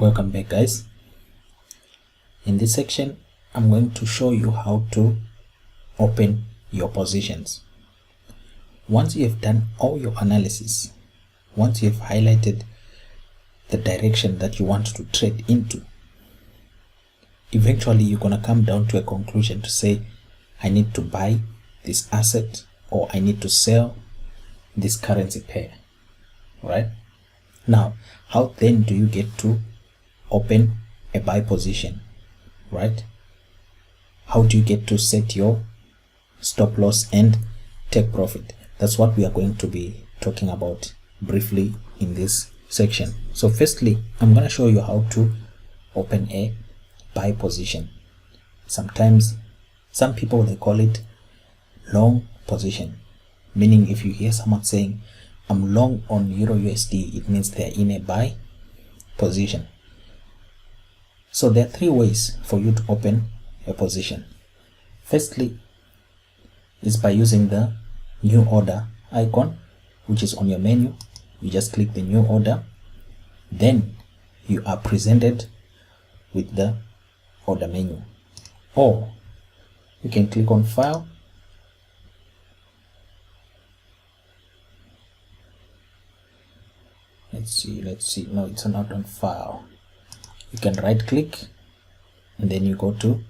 Welcome back, guys. In this section I'm going to show you how to open your positions. Once you have done all your analysis, once you have highlighted the direction that you want to trade into, eventually you're going to come down to a conclusion to say, I need to buy this asset or I need to sell this currency pair, right? Now, how then do you get to open a buy position, right? How do you get to set your stop loss and take profit? That's what we are going to be talking about briefly in this section. So firstly, I'm going to show you how to open a buy position. Sometimes some people, they call it long position, meaning if you hear someone saying I'm long on Euro USD, it means they're in a buy position. So there are three ways for you to open a position. Firstly is by using the new order icon, which is on your menu. You just click the new order, then you are presented with the order menu. Or you can click on file, let's see, no, it's not on file. You can right click and then you go to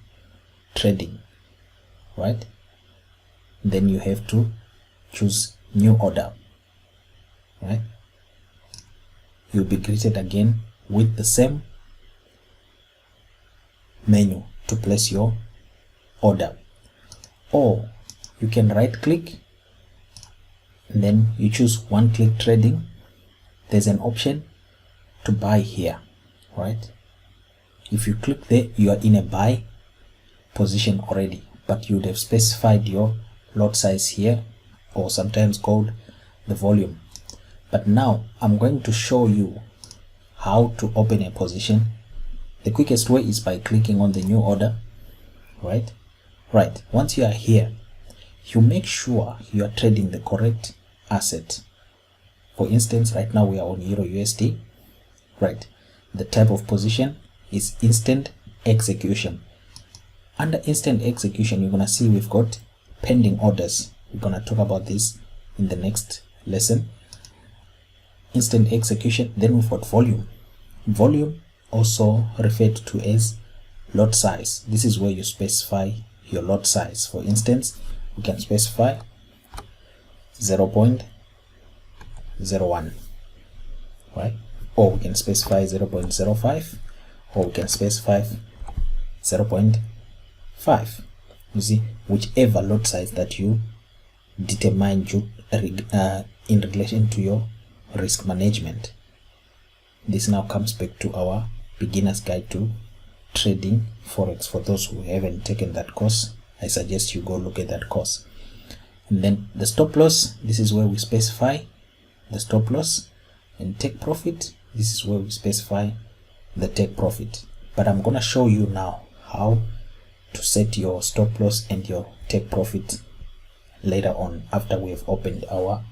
trading, right? Then you have to choose new order, right? You'll be greeted again with the same menu to place your order. Or you can right click and then you choose one click trading. There's an option to buy here, right? If you click there, you are in a buy position already, but you would have specified your lot size here, or sometimes called the volume. But now I'm going to show you how to open a position. The quickest way is by clicking on the new order, right? Once you are here, you make sure you are trading the correct asset. For instance, right now we are on Euro USD, right? The type of position is instant execution. Under instant execution, you're gonna see we've got pending orders. We're gonna talk about this in the next lesson. Instant execution. Then we've got volume. Volume, also referred to as lot size. This is where you specify your lot size. For instance, we can specify 0.01, right? Or we can specify 0.05, or we can specify 0.5. You see, whichever lot size that you determine in relation to your risk management. This now comes back to our beginner's guide to trading forex. For those who haven't taken that course, I suggest you go look at that course. And then the stop loss, this is where we specify the stop loss, and take profit, this is where we specify the take profit. But I'm gonna show you now how to set your stop loss and your take profit later on, after we have opened our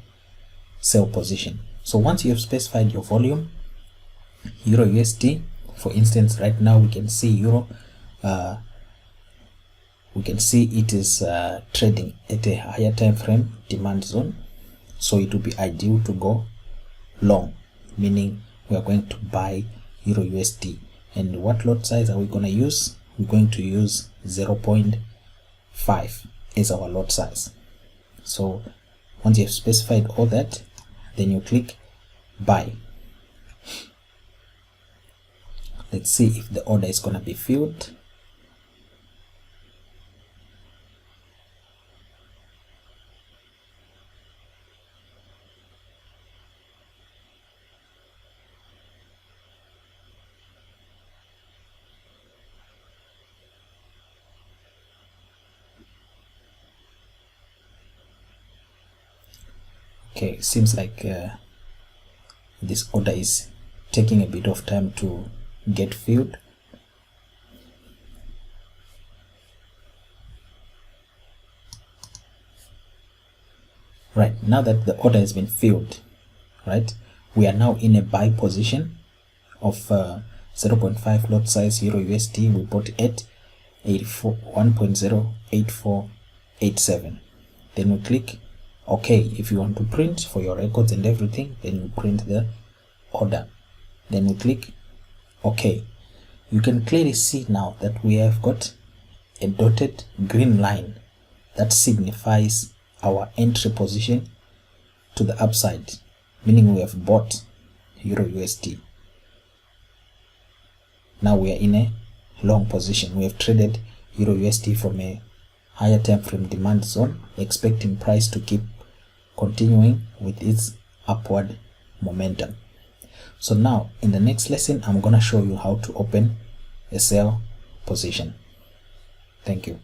sell position. So once you have specified your volume, Euro USD, for instance, right now we can see Euro, we can see it is trading at a higher time frame demand zone, so it will be ideal to go long, meaning we are going to buy Euro USD. And what lot size are we going to use? We're going to use 0.5 as our lot size. So once you have specified all that, then you click buy. Let's see if the order is going to be filled. Okay, seems like this order is taking a bit of time to get filled. Right, now that the order has been filled, right, we are now in a buy position of 0.5 lot size Euro USD. We bought at 1.08487. Then we click OK. If you want to print for your records and everything, then you print the order. Then we click OK. You can clearly see now that we have got a dotted green line that signifies our entry position to the upside, meaning we have bought Euro USD. Now we are in a long position. We have traded Euro USD from a higher time frame demand zone, expecting price to keep continuing with its upward momentum. So now in the next lesson, I'm gonna show you how to open a sell position. Thank you.